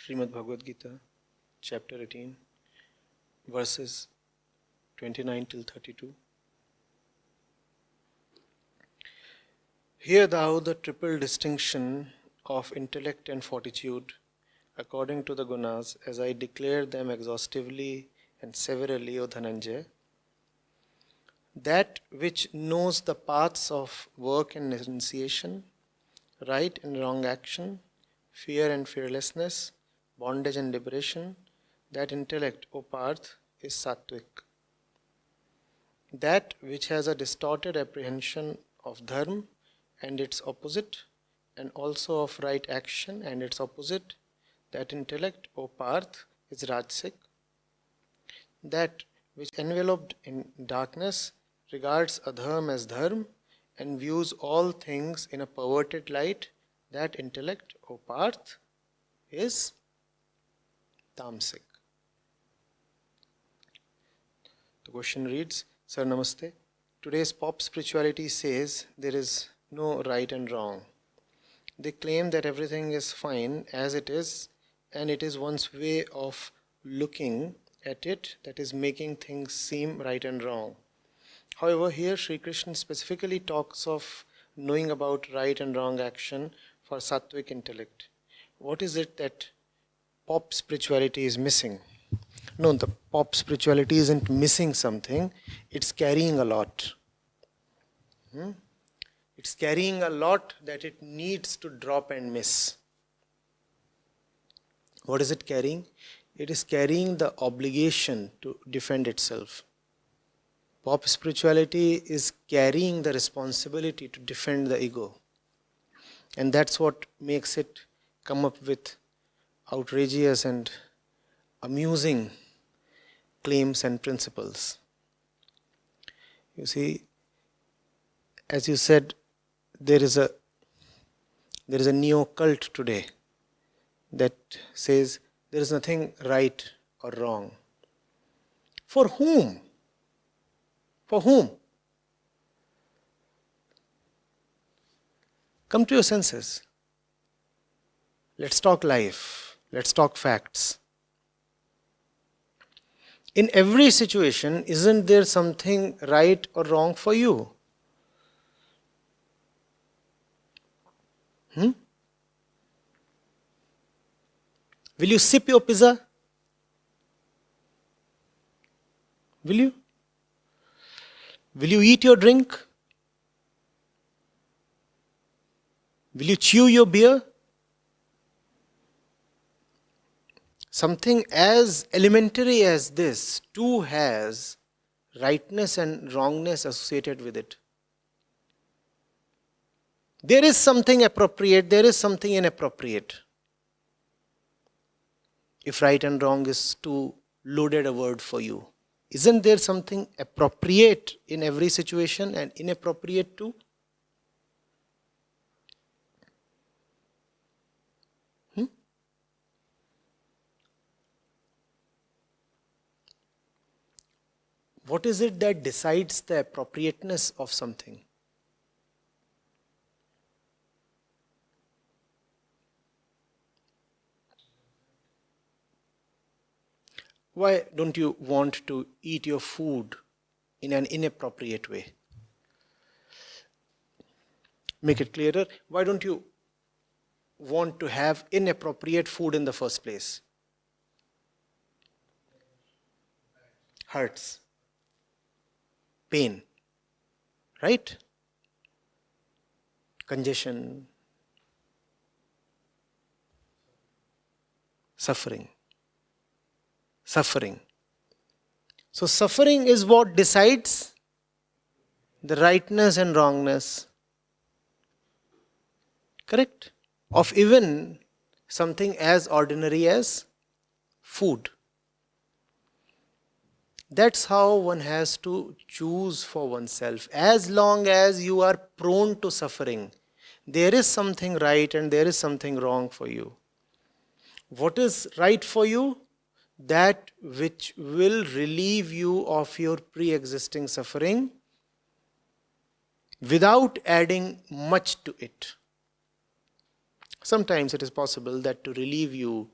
Srimad Bhagavad Gita, chapter 18, verses 29 till 32. Hear thou the triple distinction of intellect and fortitude according to the Gunas, as I declare them exhaustively and severally, O Dhananjaya. That which knows the paths of work and renunciation, right and wrong action, fear and fearlessness, bondage and liberation, that intellect, O Pārtha, is Satvik. That which has a distorted apprehension of Dharma and its opposite, and also of right action and its opposite, that intellect, O Pārtha, is Rājasika. That which enveloped in darkness regards adharma as dharma and views all things in a perverted light, that intellect, O Pārtha, is tamasic. The question reads, Sir Namaste. Today's pop spirituality says there is no right and wrong. They claim that everything is fine as it is, and it is one's way of looking at it that is making things seem right and wrong. However, here Sri Krishna specifically talks of knowing about right and wrong action for Satvik intellect. What is it that pop spirituality is missing? No, the pop spirituality isn't missing something, it's carrying a lot. It's carrying a lot that it needs to drop and miss. What is it carrying? It is carrying the obligation to defend itself. Pop spirituality is carrying the responsibility to defend the ego. And that's what makes it come up with outrageous and amusing claims and principles. You see, as you said, there is a neo-cult today that says there is nothing right or wrong. For whom? For whom? Come to your senses. Let's talk life. Let's talk facts. In every situation, isn't there something right or wrong for you? Will you sip your pizza? Will you? Will you eat your drink? Will you chew your beer? Something as elementary as this too has rightness and wrongness associated with it. There is something appropriate, there is something inappropriate. If right and wrong is too loaded a word for you, isn't there something appropriate in every situation and inappropriate too? What is it that decides the appropriateness of something? Why don't you want to eat your food in an inappropriate way? Make it clearer. Why don't you want to have inappropriate food in the first place? Hurts. Pain. Right? Congestion. Suffering. Suffering. So suffering is what decides the rightness and wrongness. Correct? Of even something as ordinary as food. That's how one has to choose for oneself. As long as you are prone to suffering, there is something right and there is something wrong for you. What is right for you? That which will relieve you of your pre-existing suffering without adding much to it. Sometimes it is possible that to relieve you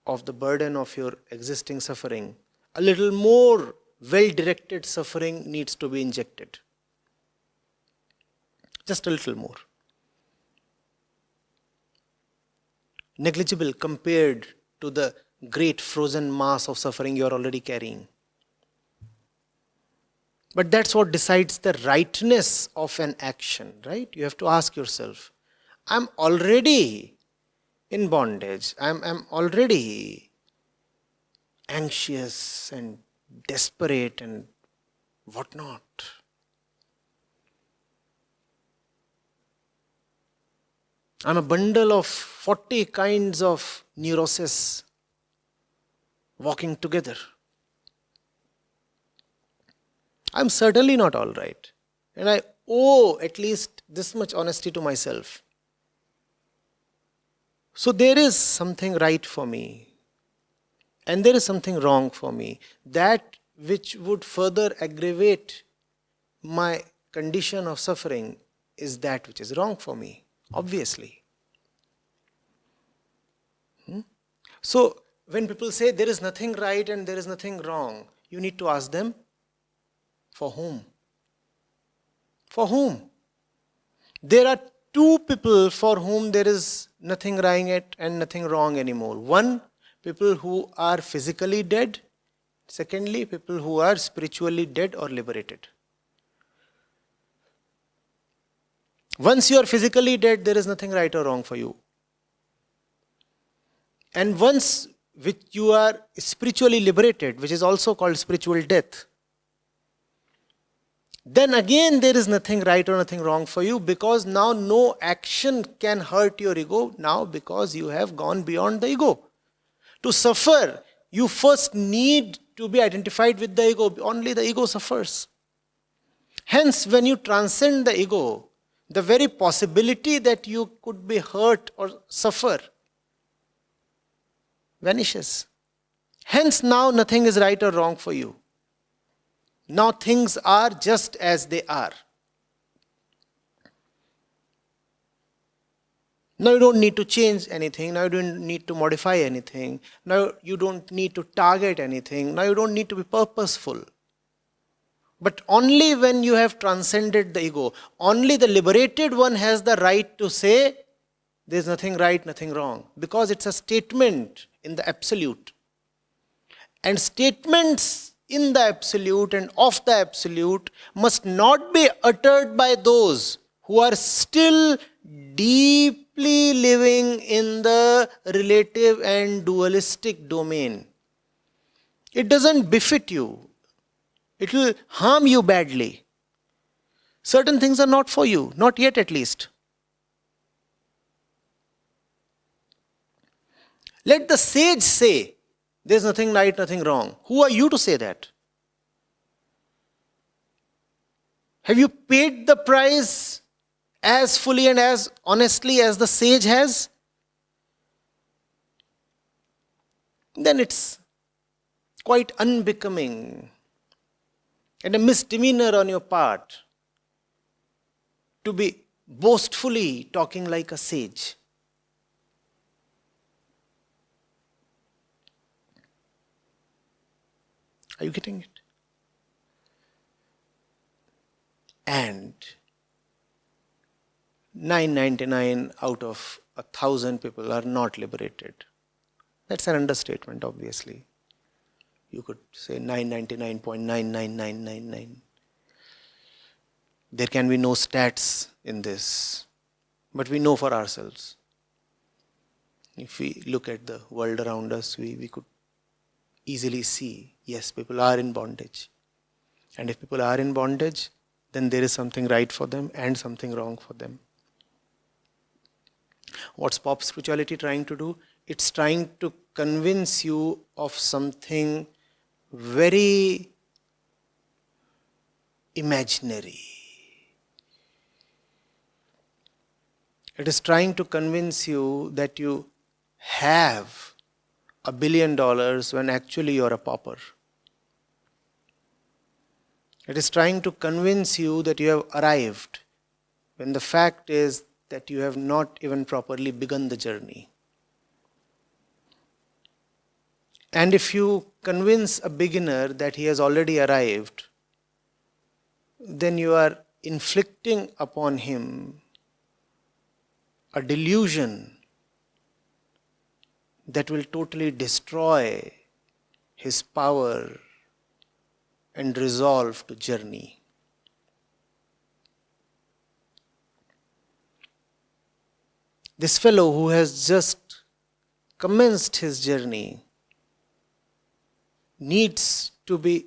of the burden of your existing suffering, a little more well-directed suffering needs to be injected. Just a little more. Negligible compared to the great frozen mass of suffering you are already carrying. But that's what decides the rightness of an action, right? You have to ask yourself, I'm already in bondage. I'm already anxious and desperate and whatnot. I'm a bundle of 40 kinds of neuroses walking together. I'm certainly not all right. And I owe at least this much honesty to myself. So there is something right for me. And there is something wrong for me. That which would further aggravate my condition of suffering is that which is wrong for me. Obviously. So, when people say there is nothing right and there is nothing wrong, you need to ask them, for whom? For whom? There are two people for whom there is nothing right and nothing wrong anymore. One, people who are physically dead. Secondly, people who are spiritually dead or liberated. Once you are physically dead, there is nothing right or wrong for you. And once which you are spiritually liberated, which is also called spiritual death, then again there is nothing right or nothing wrong for you, because now no action can hurt your ego now, because you have gone beyond the ego. To suffer, you first need to be identified with the ego. Only the ego suffers. Hence, when you transcend the ego, the very possibility that you could be hurt or suffer vanishes. Hence, now nothing is right or wrong for you. Now things are just as they are. Now you don't need to change anything. Now you don't need to modify anything. Now you don't need to target anything. Now you don't need to be purposeful. But only when you have transcended the ego, only the liberated one has the right to say, there's nothing right, nothing wrong. Because it's a statement in the absolute. And statements in the absolute and of the absolute must not be uttered by those who are still deeply living in the relative and dualistic domain. It doesn't befit you. It will harm you badly. Certain things are not for you, not yet at least. Let the sage say, there's nothing right, nothing wrong. Who are you to say that? Have you paid the price as fully and as honestly as the sage has? Then it's quite unbecoming and a misdemeanor on your part to be boastfully talking like a sage. Are you getting it? And 999 out of 1,000 people are not liberated. That's an understatement, obviously. You could say 999.99999. There can be no stats in this, but we know for ourselves. If we look at the world around us, we could easily see, yes, people are in bondage. And if people are in bondage, then there is something right for them and something wrong for them. What's pop spirituality trying to do? It's trying to convince you of something very imaginary. It is trying to convince you that you have $1 billion when actually you are a pauper. It is trying to convince you that you have arrived, when the fact is that you have not even properly begun the journey. And if you convince a beginner that he has already arrived, then you are inflicting upon him a delusion that will totally destroy his power and resolve to journey. This fellow who has just commenced his journey needs to be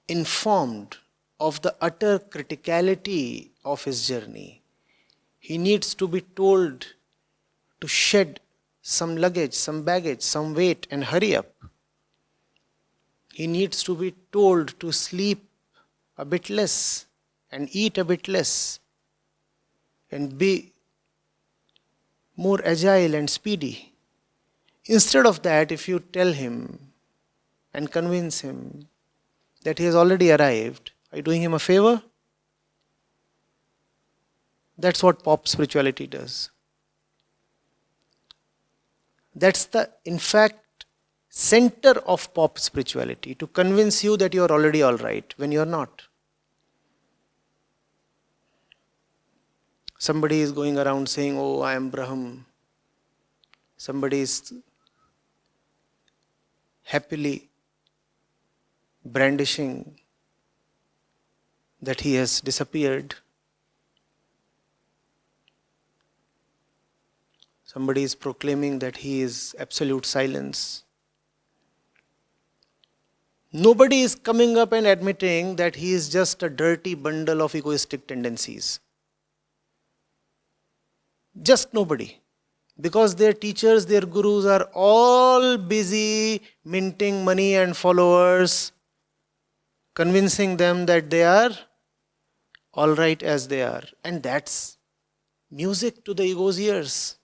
informed of the utter criticality of his journey. He needs to be told to shed some luggage, some baggage, some weight and hurry up. He needs to be told to sleep a bit less and eat a bit less and be more agile and speedy. Instead of that, if you tell him and convince him that he has already arrived, are you doing him a favor? That's what pop spirituality does. That's the, in fact, center of pop spirituality, to convince you that you are already all right when you are not. Somebody is going around saying, oh, I am Brahm. Somebody is happily brandishing that he has disappeared. Somebody is proclaiming that he is absolute silence. Nobody is coming up and admitting that he is just a dirty bundle of egoistic tendencies. Just nobody. Because their teachers, their gurus are all busy minting money and followers, convincing them that they are all right as they are. And that's music to the ego's ears.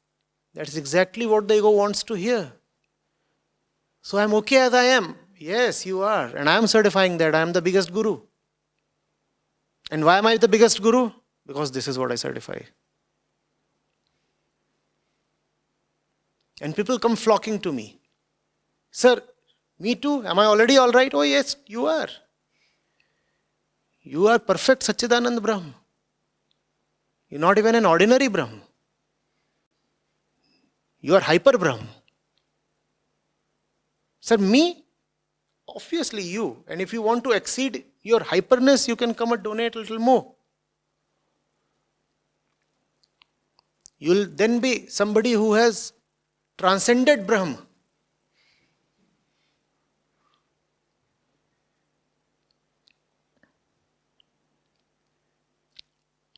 That's exactly what the ego wants to hear. So I'm okay as I am. Yes, you are. And I'm certifying that I am the biggest guru. And why am I the biggest guru? Because this is what I certify. And people come flocking to me. Sir, me too. Am I already all right? Oh yes, you are. You are perfect Satchidanand Brahm. You're not even an ordinary Brahm. You are hyper Brahm. Sir, me? Obviously you. And if you want to exceed your hyperness, you can come and donate a little more. You'll then be somebody who has transcended Brahm.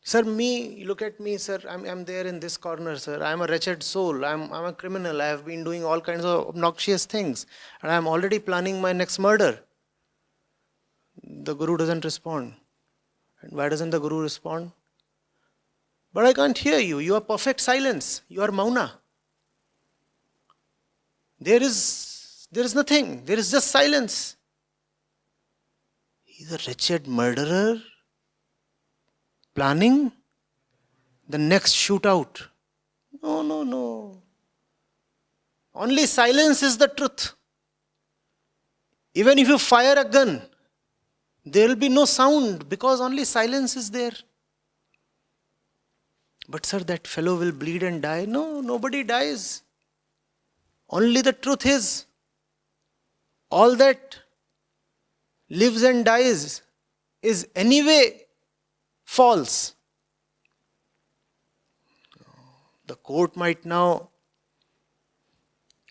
Sir, me, look at me, sir, I'm there in this corner, sir. I'm a wretched soul. I'm a criminal. I have been doing all kinds of obnoxious things. And I'm already planning my next murder. The Guru doesn't respond. And why doesn't the Guru respond? But I can't hear you. You are perfect silence. You are mauna. There is nothing. There is just silence. He's a wretched murderer planning the next shootout. No. Only silence is the truth. Even if you fire a gun, there will be no sound because only silence is there. But sir, that fellow will bleed and die. No, nobody dies. Only the truth is, all that lives and dies is anyway false. The court might now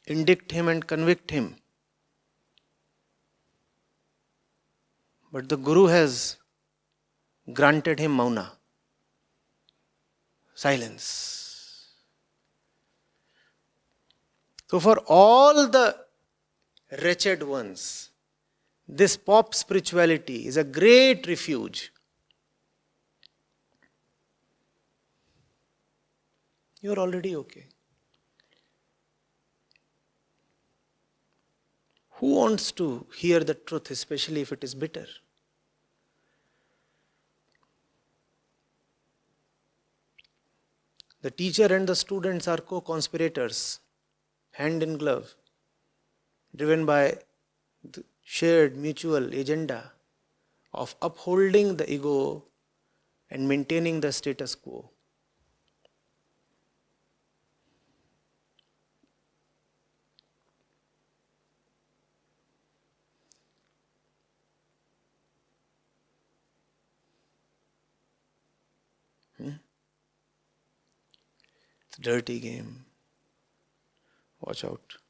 indict him and convict him. But the Guru has granted him mauna, silence. So for all the wretched ones, this pop spirituality is a great refuge. You are already okay. Who wants to hear the truth, especially if it is bitter? The teacher and the students are co-conspirators, hand in glove. driven by the shared mutual agenda of upholding the ego and maintaining the status quo. It's a dirty game. Watch out.